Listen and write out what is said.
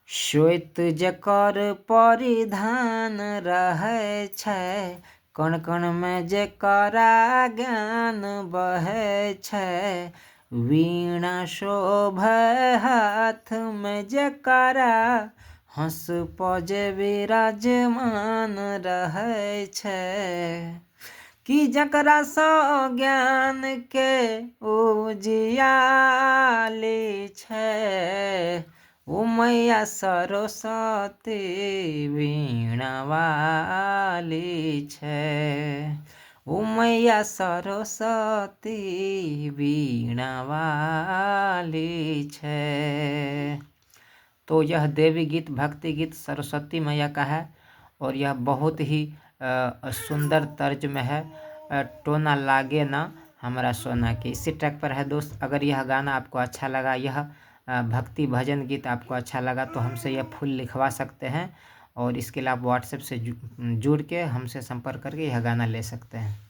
श्वेत जकर परिधान रहै छै, कण कण में जकरा ज्ञान बहै छै। वीणा शोभै हाथ में जकरा, हंस पज विराजमान रहै छै। कि जकरा सँ ज्ञान के उजियाली छै, ओ मैया सरस्वती वीणा वाली छै। ओ मैया सरस्वती वीणा वाली छै। तो यह देवी गीत, भक्ति गीत सरस्वती मैया का है और यह बहुत ही सुंदर तर्ज में है। टोना लागे ना हमारा सोना की, इसी ट्रैक पर है दोस्त। अगर यह गाना आपको अच्छा लगा, यह भक्ति भजन गीत आपको अच्छा लगा तो हमसे यह फुल लिखवा सकते हैं और इसके लिए आप व्हाट्सएप से जुड़ के हमसे संपर्क करके यह गाना ले सकते हैं।